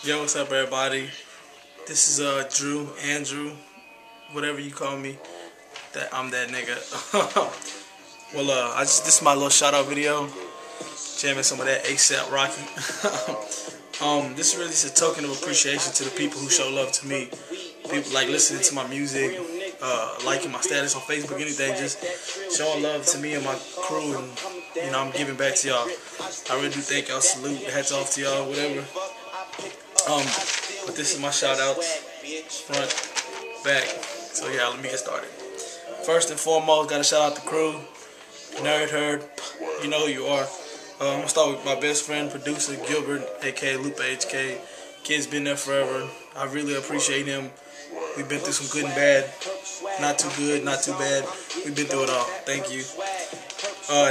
Yo, what's up, everybody? This is Andrew, whatever you call me. That I'm that nigga. Well, this is my little shout out video, jamming some of that ASAP Rocky. This is really just a token of appreciation to the people who show love to me. People like listening to my music, liking my status on Facebook, anything, just showing love to me and my crew, and I'm giving back to y'all. I really do thank y'all. Salute, hats off to y'all, whatever. But this is my shout outs, front, back. So yeah, let me get started. First and foremost, gotta shout out the crew, Nerd Herd, you know who you are. I'm gonna start with my best friend, producer Gilbert, aka Lupe HK. Kid's been there forever. I really appreciate him. We've been through some good and bad. Not too good, not too bad. We've been through it all. Thank you.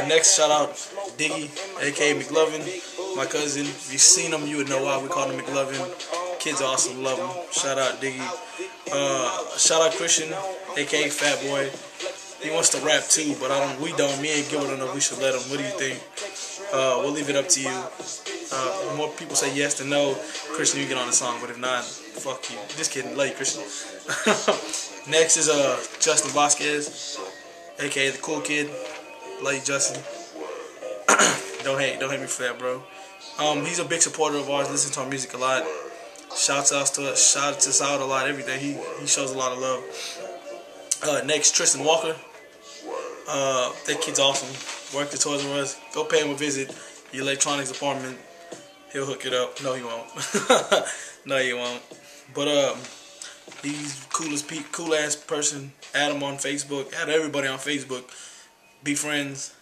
Next shout out Diggy, aka McLovin, my cousin. If you've seen him, you would know why we call him McLovin. Kid's awesome, love him. Shout out Diggy. Shout out Christian, aka Fat Boy. He wants to rap too, but we don't. Me and Gilbert don't know if we should let him. What do you think? We'll leave it up to you. More people say yes than no. Christian, you get on the song, but if not, fuck you. Just kidding. Love you, Christian. Next is Justin Vasquez, aka the Cool Kid. Love you, Justin. Don't hate me for that, bro. He's a big supporter of ours. Listens to our music a lot. Shouts us out a lot. Everything. He shows a lot of love. Next, Tristan Walker. That kid's awesome. Worked at Toys R Us. Go pay him a visit. The electronics department. He'll hook it up. No, he won't. No, he won't. But he's cool ass person. Add him on Facebook. Add everybody on Facebook. Be friends.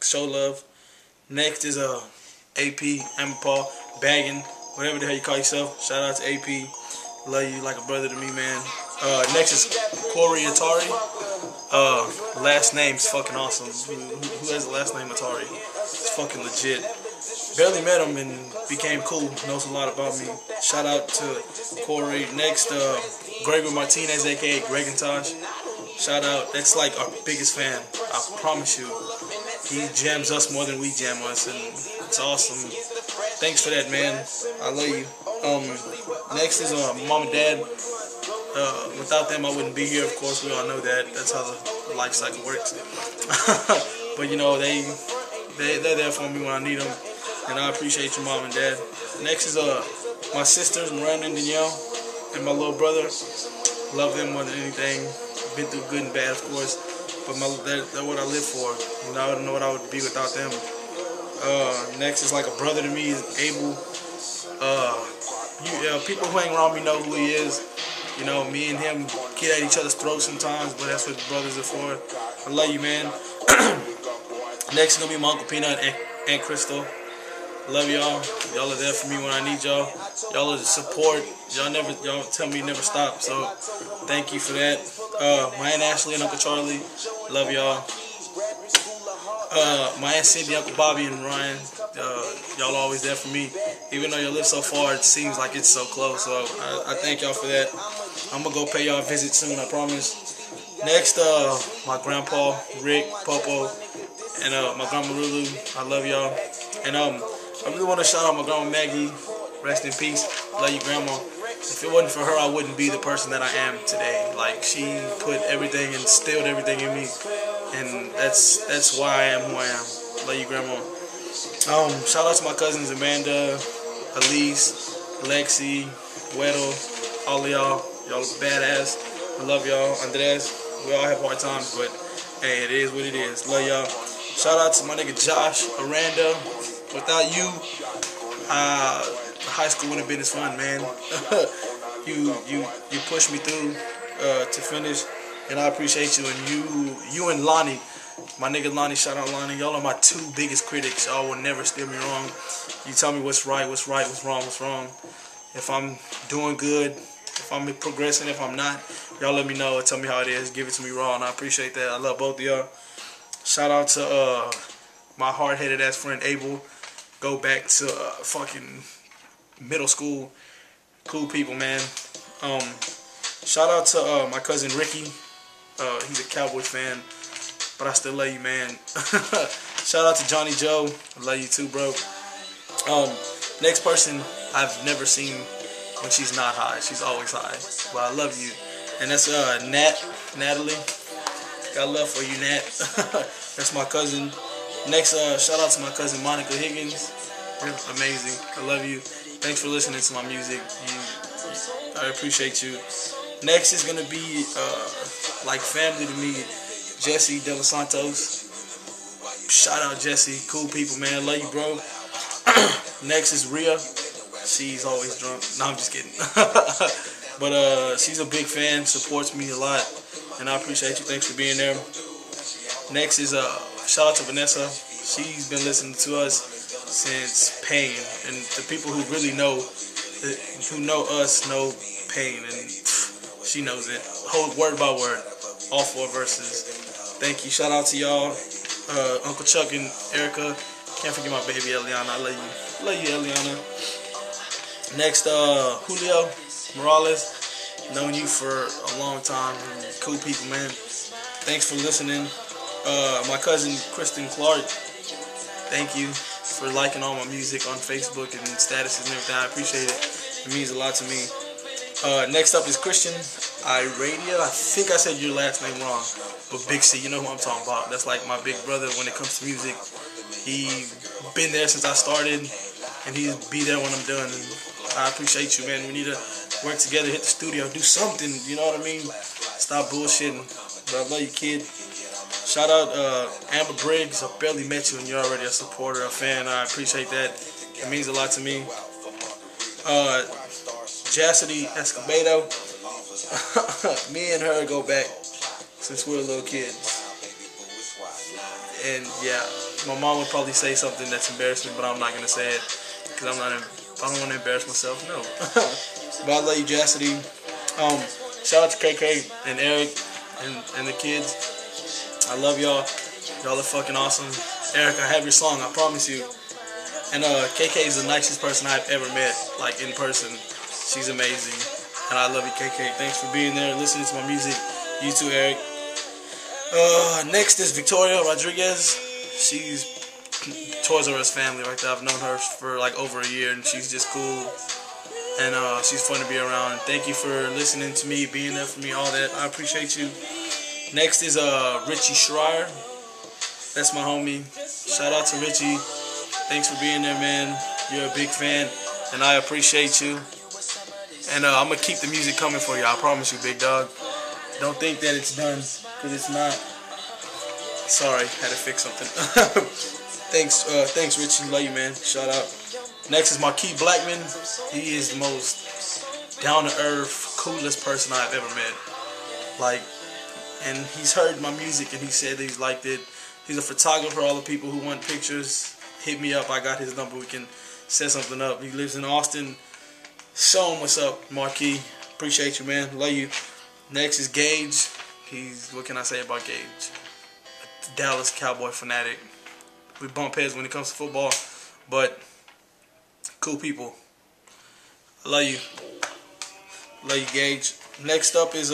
Show love. Next is AP, Paul, Baggin, whatever the hell you call yourself. Shout out to AP. Love you like a brother to me, man. Next is Corey Atari. Last name's fucking awesome. Who has the last name Atari? It's fucking legit. Barely met him and became cool. Knows a lot about me. Shout out to Corey. Next, Gregor Martinez, aka Greg and Tosh. Shout out. That's like our biggest fan. I promise you. He jams us more than we jam us, and it's awesome. Thanks for that, man. I love you. Next is Mom and Dad. Without them, I wouldn't be here. Of course, we all know that. That's how the life cycle works. But you know, they're there for me when I need them, and I appreciate you, Mom and Dad. Next is my sisters, Miranda and Danielle, and my little brother. Love them more than anything. Been through good and bad, of course. But they're what I live for. You know, I don't know what I would be without them. Next is like a brother to me, is Abel. People who hang around me know who he is. You know, me and him get at each other's throats sometimes, but that's what brothers are for. I love you, man. Next is gonna be my Uncle Peanut and Aunt Crystal. Love y'all. Y'all are there for me when I need y'all. Y'all are the support. Y'all tell me never stop. So thank you for that. My Aunt Ashley and Uncle Charlie. Love y'all. My Aunt Cindy, Uncle Bobby, and Ryan. Y'all are always there for me. Even though you live so far, it seems like it's so close. So I thank y'all for that. I'm gonna go pay y'all a visit soon, I promise. Next, my grandpa, Rick, Popo, and my grandma Lulu. I love y'all. And I really want to shout out my grandma Maggie. Rest in peace. Love you, grandma. If it wasn't for her, I wouldn't be the person that I am today. Like, she put everything and instilled everything in me, and that's why I am who I am. Love you, grandma. Shout out to my cousins Amanda, Elise, Lexi, Weddle, all of y'all. Y'all are badass. I love y'all. Andres. We all have hard times, but hey, it is what it is. Love y'all. Shout out to my nigga Josh, Aranda. Without you, high school wouldn't have been as fun, man. you pushed me through to finish, and I appreciate you. And you and Lonnie, my nigga Lonnie, shout out Lonnie. Y'all are my two biggest critics. Y'all will never steer me wrong. You tell me what's right, what's wrong, what's wrong. If I'm doing good, if I'm progressing, if I'm not, y'all let me know. Tell me how it is. Give it to me raw, and I appreciate that. I love both of y'all. Shout out to my hard-headed ass friend Abel. Go back to fucking middle school. Cool people, man. Shout out to my cousin Ricky. He's a Cowboys fan, but I still love you, man. Shout out to Johnny Joe. I love you too, bro. Next person I've never seen when she's not high. She's always high. But I love you. And that's Natalie. Got love for you, Nat. That's my cousin. Next, shout out to my cousin Monica Higgins. You're amazing. I love you. Thanks for listening to my music. I appreciate you. Next is gonna be like family to me, Jesse De Los Santos. Shout out Jesse, cool people, man. Love you, bro. Next is Rhea. She's always drunk. No, I'm just kidding. But she's a big fan, supports me a lot, and I appreciate you. Thanks for being there. Next is shout out to Vanessa. She's been listening to us since Pain, and the people who really know, who know us, know Pain, and she knows it, whole word by word, all 4 verses. Thank you. Shout out to y'all, Uncle Chuck and Erica. Can't forget my baby Eliana. I love you, Eliana. Next, Julio Morales. Known you for a long time. Cool people, man. Thanks for listening. My cousin Kristen Clark. Thank you for liking all my music on Facebook and statuses and everything. I appreciate it. It means a lot to me. Next up is Christian Iradia. I think I said your last name wrong, but Big C, you know who I'm talking about. That's like my big brother when it comes to music. He's been there since I started, and he'll be there when I'm done. And I appreciate you, man. We need to work together, hit the studio, do something. You know what I mean? Stop bullshitting. But I love you, kid. Shout out Amber Briggs. I barely met you, and you're already a supporter, a fan. I appreciate that. It means a lot to me. Chastity Escobedo. Me and her go back since we were little kids. And yeah, my mom would probably say something that's embarrassing, but I'm not gonna say it because I don't want to embarrass myself. No. But I love you, Chastity. Shout out to KK and Eric and the kids. I love y'all. Y'all are fucking awesome. Eric, I have your song. I promise you. And KK is the nicest person I've ever met, like in person. She's amazing. And I love you, KK. Thanks for being there, listening to my music. You too, Eric. Next is Victoria Rodriguez. She's Toys R Us family right there. I've known her for like over a year, and she's just cool. And she's fun to be around. Thank you for listening to me, being there for me, all that. I appreciate you. Next is Richie Schreier. That's my homie. Shout out to Richie. Thanks for being there, man. You're a big fan, and I appreciate you. And I'm going to keep the music coming for you. I promise you, big dog. Don't think that it's done, because it's not. Sorry, had to fix something. Thanks, Richie. Love you, man. Shout out. Next is Marquis Blackman. He is the most down-to-earth, coolest person I've ever met. Like, and he's heard my music, and he said he liked it. He's a photographer. All the people who want pictures, hit me up. I got his number. We can set something up. He lives in Austin. Show him what's up, Marquis. Appreciate you, man. Love you. Next is Gage. What can I say about Gage? A Dallas Cowboy fanatic. We bump heads when it comes to football, but cool people. I love you. Love you, Gage. Next up is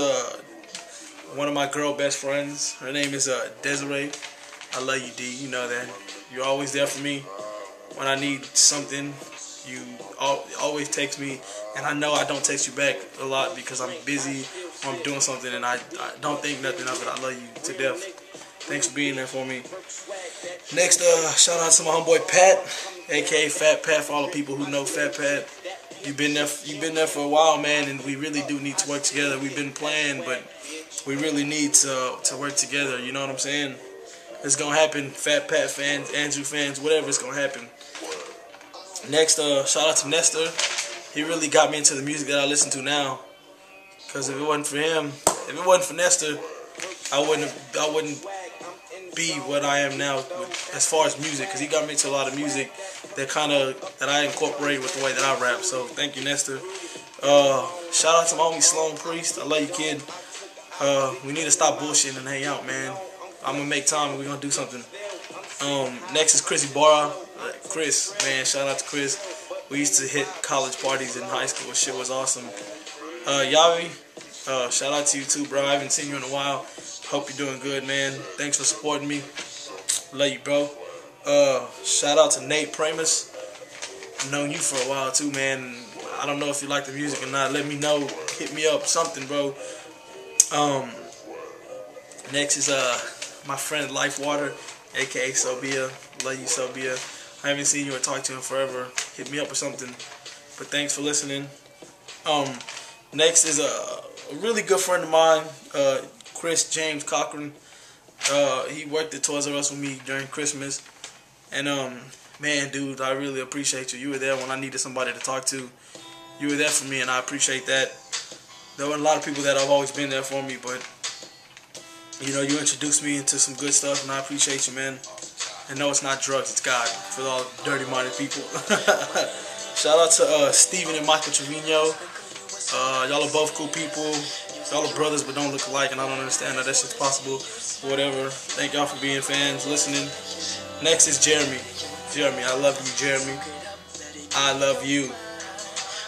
one of my girl best friends. Her name is Desiree. I love you, D. You know that. You're always there for me when I need something. You always text me, and I know I don't text you back a lot because I'm busy or I'm doing something, and I don't think nothing of it. I love you to death. Thanks for being there for me. Next, shout out to my homeboy Pat, aka Fat Pat, for all the people who know Fat Pat. You've been there for a while, man, and we really do need to work together. We've been playing, but we really need to work together. You know what I'm saying? It's gonna happen. Fat Pat fans, Andrew fans, whatever, it's gonna happen. Next, shout out to Nestor. He really got me into the music that I listen to now. Cause if it wasn't for him, if it wasn't for Nestor, I wouldn't be what I am now as far as music. Cause he got me into a lot of music that I incorporate with the way that I rap. So thank you, Nestor. Shout out to my homie Sloan Priest. I love you, kid. We need to stop bullshitting and hang out, man. I'm gonna make time and we're gonna do something. Next is Chris Ibarra. Chris, man, shout out to Chris. We used to hit college parties in high school. Shit was awesome. Yavi, shout out to you too, bro. I haven't seen you in a while. Hope you're doing good, man. Thanks for supporting me. Love you, bro. Shout out to Nate Pramus. I've known you for a while too, man. I don't know if you like the music or not. Let me know. Hit me up. Something, bro. Next is my friend Life Water, aka Sobia. Love you, Sobia. I haven't seen you or talked to him forever. Hit me up or something. But thanks for listening. Next is a really good friend of mine, Chris James Cochran. He worked at Toys R Us with me during Christmas. And man, dude, I really appreciate you. You were there when I needed somebody to talk to. You were there for me, and I appreciate that. There were a lot of people that have always been there for me, but you know, you introduced me into some good stuff, and I appreciate you, man. And no, it's not drugs, it's God, for all dirty-minded people. Shout out to Steven and Michael Trevino. Y'all are both cool people. Y'all are brothers but don't look alike, and I don't understand how that shit's possible. Whatever. Thank y'all for being fans, listening. Next is Jeremy. Jeremy, I love you, Jeremy. I love you.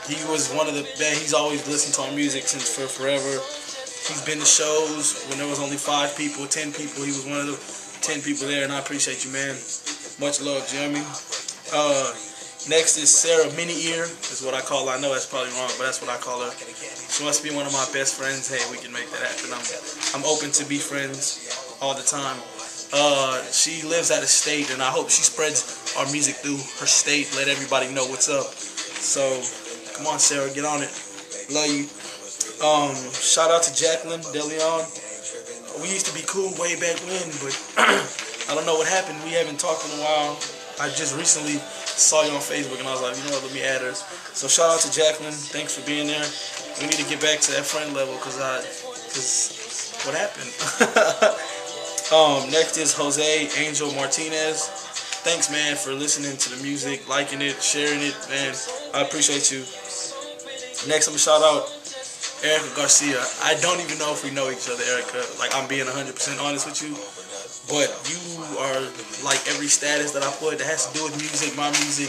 He was one of the, man, he's always listened to our music since for forever. He's been to shows when there was only 5 people, 10 people. He was one of the 10 people there, and I appreciate you, man. Much love, Jeremy. Next is Sarah Mini Ear, is what I call her. I know that's probably wrong, but that's what I call her. She wants to be one of my best friends. Hey, we can make that happen. I'm open to be friends all the time. She lives out of state, and I hope she spreads our music through her state. Let everybody know what's up. So, come on, Sarah, get on it. Love you. Shout out to Jacqueline DeLeon. We used to be cool way back when, but I don't know what happened. We haven't talked in a while. I just recently saw you on Facebook, and I was like, you know what, let me add her. So shout out to Jacqueline. Thanks for being there. We need to get back to that friend level, cause what happened? Next is Jose Angel Martinez. Thanks, man, for listening to the music, liking it, sharing it, man. I appreciate you. Next, I'm gonna shout out Erica Garcia. I don't even know if we know each other, Erica. Like, I'm being 100% honest with you. But you are like every status that I put that has to do with music, my music,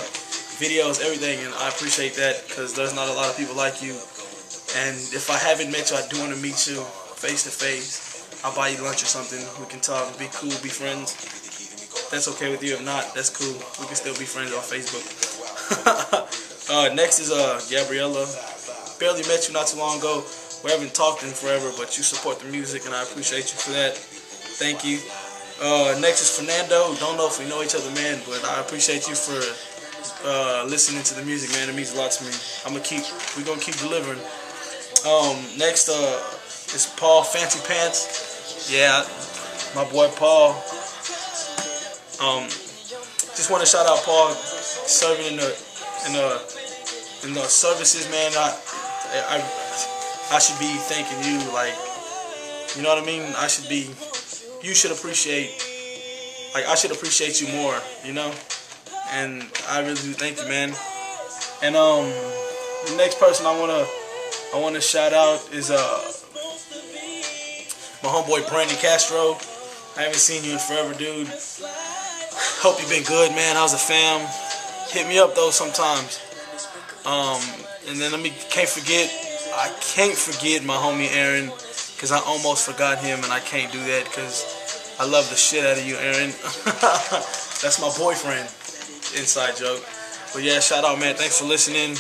videos, everything. And I appreciate that, because there's not a lot of people like you. And if I haven't met you, I do want to meet you face to face. I'll buy you lunch or something. We can talk, be cool, be friends. If that's okay with you. If not, that's cool. We can still be friends on Facebook. Next is Gabriella. Barely met you not too long ago. We haven't talked in forever, but you support the music, and I appreciate you for that. Thank you. Next is Fernando. Don't know if we know each other, man, but I appreciate you for listening to the music, man. It means a lot to me. We're gonna keep delivering. Next is Paul Fancy Pants. Yeah, my boy Paul. Just want to shout out Paul, serving in the services, man. I should be thanking you, like, you know what I mean? You should appreciate, like, I should appreciate you more, you know? And I really do thank you, man. And the next person I wanna shout out is my homeboy Brandon Castro. I haven't seen you in forever, dude. Hope you've been good, man. How's the fam? Hit me up though sometimes. And then I can't forget my homie Aaron, because I almost forgot him, and I can't do that because I love the shit out of you, Aaron. That's my boyfriend. Inside joke. But yeah, shout out, man. Thanks for listening.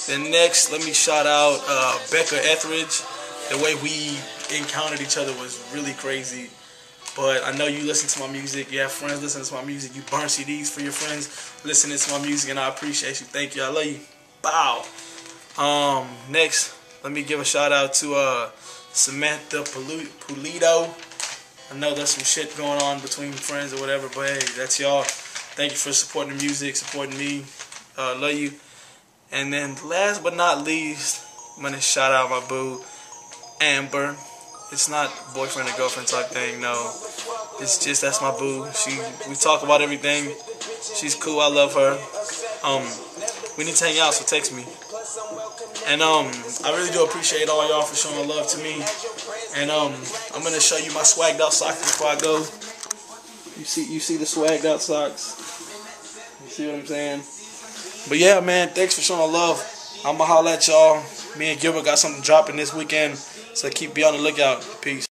Then next, let me shout out Becca Etheridge. The way we encountered each other was really crazy. But I know you listen to my music. You have friends listening to my music. You burn CDs for your friends listening to my music, and I appreciate you. Thank you. I love you. Bow. Next, let me give a shout out to Samantha Pulido. I know there's some shit going on between friends or whatever, but hey, that's y'all. Thank you for supporting the music, supporting me. Love you. And then last but not least, I'm gonna shout out my boo, Amber. It's not boyfriend or girlfriend type thing, no. It's just, that's my boo. We talk about everything. She's cool, I love her. We need to hang out, so text me. And I really do appreciate all y'all for showing love to me. And I'm gonna show you my swagged out socks before I go. You see the swagged out socks? You see what I'm saying? But yeah, man, thanks for showing love. I'ma holla at y'all. Me and Gilbert got something dropping this weekend, so be on the lookout. Peace.